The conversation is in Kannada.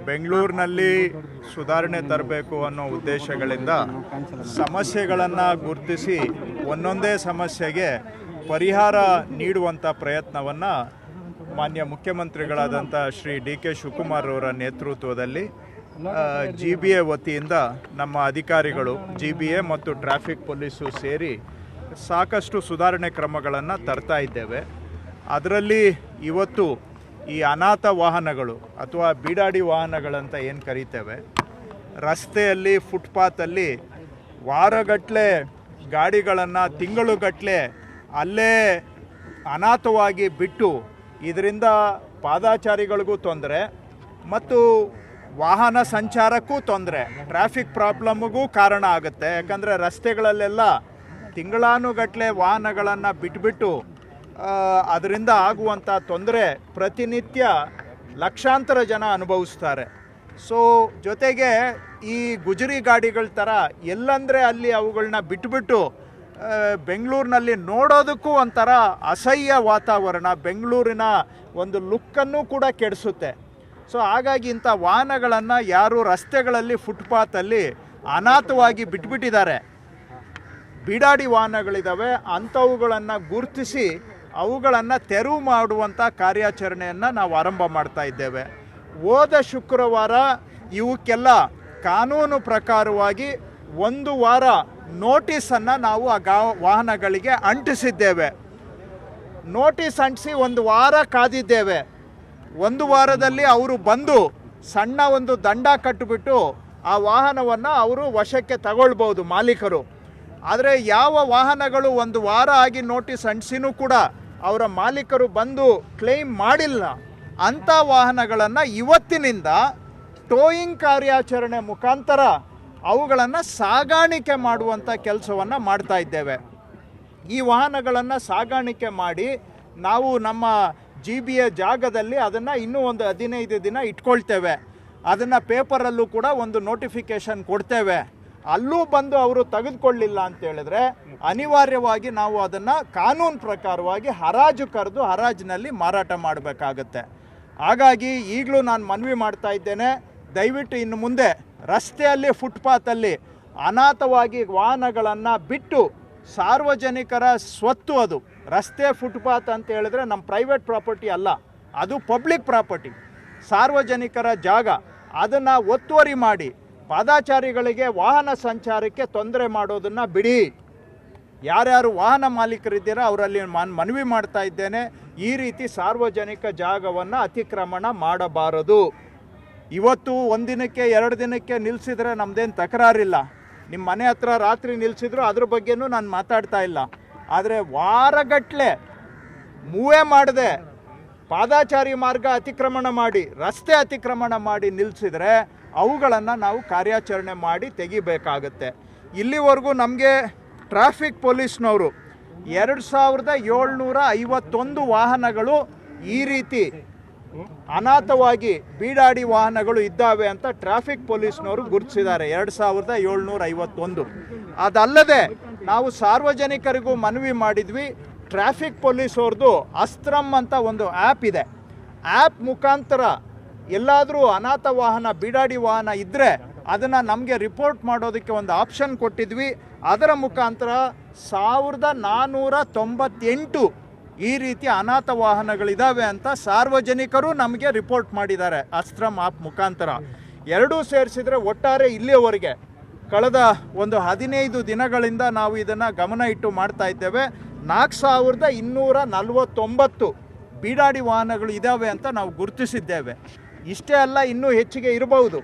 ಬೆಂಗಳೂರಿನಲ್ಲಿ ಸುಧಾರಣೆ ತರಬೇಕು ಅನ್ನೋ ಉದ್ದೇಶಗಳಿಂದ ಸಮಸ್ಯೆಗಳನ್ನು ಗುರುತಿಸಿ ಒಂದೊಂದೇ ಸಮಸ್ಯೆಗೆ ಪರಿಹಾರ ನೀಡುವಂಥ ಪ್ರಯತ್ನವನ್ನು ಮಾನ್ಯ ಮುಖ್ಯಮಂತ್ರಿಗಳಾದಂಥ ಶ್ರೀ ಡಿ.ಕೆ. ಶಿವಕುಮಾರ್ ಅವರ ನೇತೃತ್ವದಲ್ಲಿ GBA ವತಿಯಿಂದ ನಮ್ಮ ಅಧಿಕಾರಿಗಳು GBA ಮತ್ತು ಟ್ರಾಫಿಕ್ ಪೊಲೀಸು ಸೇರಿ ಸಾಕಷ್ಟು ಸುಧಾರಣೆ ಕ್ರಮಗಳನ್ನು ತರ್ತಾ ಇದ್ದೇವೆ. ಅದರಲ್ಲಿ ಇವತ್ತು ಈ ಅನಾಥ ವಾಹನಗಳು ಅಥವಾ ಬೀಡಾಡಿ ವಾಹನಗಳಂತ ಏನು ಕರೀತೇವೆ, ರಸ್ತೆಯಲ್ಲಿ ಫುಟ್ಪಾತಲ್ಲಿ ವಾರಗಟ್ಟಲೆ ಗಾಡಿಗಳನ್ನು ತಿಂಗಳುಗಟ್ಟಲೆ ಅಲ್ಲೇ ಅನಾಥವಾಗಿ ಬಿಟ್ಟು ಇದರಿಂದ ಪಾದಾಚಾರಿಗಳಿಗೂ ತೊಂದರೆ ಮತ್ತು ವಾಹನ ಸಂಚಾರಕ್ಕೂ ತೊಂದರೆ, ಟ್ರಾಫಿಕ್ ಪ್ರಾಬ್ಲಮ್ಗೂ ಕಾರಣ ಆಗುತ್ತೆ. ಯಾಕಂದರೆ ರಸ್ತೆಗಳಲ್ಲೆಲ್ಲ ತಿಂಗಳಾನುಗಟ್ಟಲೆ ವಾಹನಗಳನ್ನು ಬಿಟ್ಬಿಟ್ಟು ಅದರಿಂದ ಆಗುವಂಥ ತೊಂದರೆ ಪ್ರತಿನಿತ್ಯ ಲಕ್ಷಾಂತರ ಜನ ಅನುಭವಿಸ್ತಾರೆ. ಸೊ ಜೊತೆಗೆ ಈ ಗುಜರಿ ಗಾಡಿಗಳ ಥರ ಎಲ್ಲಂದರೆ ಅಲ್ಲಿ ಅವುಗಳನ್ನ ಬಿಟ್ಬಿಟ್ಟು ಬೆಂಗಳೂರಿನಲ್ಲಿ ನೋಡೋದಕ್ಕೂ ಒಂಥರ ಅಸಹ್ಯ ವಾತಾವರಣ, ಬೆಂಗಳೂರಿನ ಒಂದು ಲುಕ್ಕನ್ನು ಕೂಡ ಕೆಡಿಸುತ್ತೆ. ಸೊ ಹಾಗಾಗಿ ಇಂಥ ವಾಹನಗಳನ್ನು ಯಾರು ರಸ್ತೆಗಳಲ್ಲಿ ಫುಟ್ಪಾತಲ್ಲಿ ಅನಾಥವಾಗಿ ಬಿಟ್ಬಿಟ್ಟಿದ್ದಾರೆ, ಬೀಡಾಡಿ ವಾಹನಗಳಿದ್ದಾವೆ, ಅಂಥವುಗಳನ್ನು ಗುರುತಿಸಿ ಅವುಗಳನ್ನು ತೆರವು ಮಾಡುವಂಥ ಕಾರ್ಯಾಚರಣೆಯನ್ನು ನಾವು ಆರಂಭ ಮಾಡ್ತಾ ಇದ್ದೇವೆ. ಹೋದ ಶುಕ್ರವಾರ ಇವಕ್ಕೆಲ್ಲ ಕಾನೂನು ಪ್ರಕಾರವಾಗಿ 1 ವಾರ ನೋಟಿಸನ್ನು ನಾವು ಆ ವಾಹನಗಳಿಗೆ ಅಂಟಿಸಿದ್ದೇವೆ. ನೋಟಿಸ್ ಅಂಟಿಸಿ 1 ವಾರ ಕಾದಿದ್ದೇವೆ. 1 ವಾರದಲ್ಲಿ ಅವರು ಬಂದು ಸಣ್ಣ ಒಂದು ದಂಡ ಕಟ್ಟಿಬಿಟ್ಟು ಆ ವಾಹನವನ್ನು ಅವರು ವಶಕ್ಕೆ ತಗೊಳ್ಬೋದು ಮಾಲೀಕರು. ಆದರೆ ಯಾವ ವಾಹನಗಳು 1 ವಾರ ಆಗಿ ನೋಟಿಸ್ ಅಂಟಿಸಿನೂ ಕೂಡ ಅವರ ಮಾಲೀಕರು ಬಂದು ಕ್ಲೈಮ್ ಮಾಡಿಲ್ಲ, ಅಂಥ ವಾಹನಗಳನ್ನು ಇವತ್ತಿನಿಂದ ಟೋಯಿಂಗ್ ಕಾರ್ಯಾಚರಣೆ ಮುಖಾಂತರ ಅವುಗಳನ್ನು ಸಾಗಾಣಿಕೆ ಮಾಡುವಂಥ ಕೆಲಸವನ್ನು ಮಾಡ್ತಾ ಇದ್ದೇವೆ. ಈ ವಾಹನಗಳನ್ನು ಸಾಗಾಣಿಕೆ ಮಾಡಿ ನಾವು ನಮ್ಮ GBA ಜಾಗದಲ್ಲಿ ಅದನ್ನು ಇನ್ನೂ ಒಂದು 15 ದಿನ ಇಟ್ಕೊಳ್ತೇವೆ. ಅದನ್ನು ಪೇಪರಲ್ಲೂ ಕೂಡ ಒಂದು ನೋಟಿಫಿಕೇಷನ್ ಕೊಡ್ತೇವೆ. ಅಲ್ಲೂ ಬಂದು ಅವರು ತೆಗೆದುಕೊಳ್ಳಿಲ್ಲ ಅಂತ ಹೇಳಿದ್ರೆ ಅನಿವಾರ್ಯವಾಗಿ ನಾವು ಅದನ್ನು ಕಾನೂನು ಪ್ರಕಾರವಾಗಿ ಹರಾಜು ಕರೆದು ಹರಾಜಿನಲ್ಲಿ ಮಾರಾಟ ಮಾಡಬೇಕಾಗತ್ತೆ. ಹಾಗಾಗಿ ಈಗಲೂ ನಾನು ಮನವಿ ಮಾಡ್ತಾ ಇದ್ದೇನೆ, ದಯವಿಟ್ಟು ಇನ್ನು ಮುಂದೆ ರಸ್ತೆಯಲ್ಲಿ ಫುಟ್ಪಾತಲ್ಲಿ ಅನಾಥವಾಗಿ ವಾಹನಗಳನ್ನು ಬಿಟ್ಟು ಸಾರ್ವಜನಿಕರ ಸ್ವತ್ತು, ಅದು ರಸ್ತೆ ಫುಟ್ಪಾತ್ ಅಂತ ಹೇಳಿದ್ರೆ ನಮ್ಮ ಪ್ರೈವೇಟ್ ಪ್ರಾಪರ್ಟಿ ಅಲ್ಲ, ಅದು ಪಬ್ಲಿಕ್ ಪ್ರಾಪರ್ಟಿ, ಸಾರ್ವಜನಿಕರ ಜಾಗ, ಅದನ್ನು ಒತ್ತುವರಿ ಮಾಡಿ ಪಾದಾಚಾರಿಗಳಿಗೆ ವಾಹನ ಸಂಚಾರಕ್ಕೆ ತೊಂದರೆ ಮಾಡೋದನ್ನು ಬಿಡಿ. ಯಾರ್ಯಾರು ವಾಹನ ಮಾಲೀಕರಿದ್ದೀರಾ ಅವರಲ್ಲಿ ಮನವಿ ಮಾಡ್ತಾ ಇದ್ದೇನೆ, ಈ ರೀತಿ ಸಾರ್ವಜನಿಕ ಜಾಗವನ್ನು ಅತಿಕ್ರಮಣ ಮಾಡಬಾರದು. ಇವತ್ತು 1 ದಿನಕ್ಕೆ 2 ದಿನಕ್ಕೆ ನಿಲ್ಲಿಸಿದ್ರೆ ನಮ್ಮದೇನು ತಕರಾರಿಲ್ಲ. ನಿಮ್ಮ ಮನೆ ಹತ್ರ ರಾತ್ರಿ ನಿಲ್ಲಿಸಿದ್ರು ಅದ್ರ ಬಗ್ಗೆನೂ ನಾನು ಮಾತಾಡ್ತಾ ಇಲ್ಲ. ಆದರೆ ವಾರಗಟ್ಟಲೆ ಮೂವೇ ಮಾಡದೆ ಪಾದಾಚಾರಿ ಮಾರ್ಗ ಅತಿಕ್ರಮಣ ಮಾಡಿ, ರಸ್ತೆ ಅತಿಕ್ರಮಣ ಮಾಡಿ ನಿಲ್ಲಿಸಿದ್ರೆ ಅವುಗಳನ್ನು ನಾವು ಕಾರ್ಯಾಚರಣೆ ಮಾಡಿ ತೆಗಿಬೇಕಾಗತ್ತೆ. ಇಲ್ಲಿವರೆಗೂ ನಮಗೆ ಟ್ರಾಫಿಕ್ ಪೊಲೀಸ್ನವರು 2751 ವಾಹನಗಳು ಈ ರೀತಿ ಅನಾಥವಾಗಿ ಬೀಡಾಡಿ ವಾಹನಗಳು ಇದ್ದಾವೆ ಅಂತ ಟ್ರಾಫಿಕ್ ಪೊಲೀಸ್ನವರು ಗುರುತಿಸಿದ್ದಾರೆ, 2751. ಅದಲ್ಲದೆ ನಾವು ಸಾರ್ವಜನಿಕರಿಗೂ ಮನವಿ ಮಾಡಿದ್ವಿ, ಟ್ರಾಫಿಕ್ ಪೊಲೀಸ್ ಅವ್ರದ್ದು ಅಸ್ತ್ರಮ್ ಅಂತ ಒಂದು ಆ್ಯಪ್ ಇದೆ. ಆ್ಯಪ್ ಮುಖಾಂತರ ಎಲ್ಲಾದರೂ ಅನಾಥ ವಾಹನ ಬೀಡಾಡಿ ವಾಹನ ಇದ್ದರೆ ಅದನ್ನು ನಮಗೆ ರಿಪೋರ್ಟ್ ಮಾಡೋದಕ್ಕೆ ಒಂದು ಆಪ್ಷನ್ ಕೊಟ್ಟಿದ್ವಿ. ಅದರ ಮುಖಾಂತರ 1498 ಈ ರೀತಿ ಅನಾಥ ವಾಹನಗಳಿದ್ದಾವೆ ಅಂತ ಸಾರ್ವಜನಿಕರು ನಮಗೆ ರಿಪೋರ್ಟ್ ಮಾಡಿದ್ದಾರೆ ಅಸ್ತ್ರಮ್ ಆ್ಯಪ್ ಮುಖಾಂತರ. ಎರಡೂ ಸೇರಿಸಿದರೆ ಒಟ್ಟಾರೆ ಇಲ್ಲಿಯವರೆಗೆ ಕಳೆದ ಒಂದು 15 ದಿನಗಳಿಂದ ನಾವು ಇದನ್ನು ಗಮನ ಇಟ್ಟು ಮಾಡ್ತಾ ಇದ್ದೇವೆ. 4249 ಬೀಡಾಡಿ ವಾಹನಗಳು ಇದ್ದಾವೆ ಅಂತ ನಾವು ಗುರುತಿಸಿದ್ದೇವೆ. ಇಷ್ಟೇ ಅಲ್ಲ, ಇನ್ನೂ ಹೆಚ್ಚಿಗೆ ಇರಬಹುದು.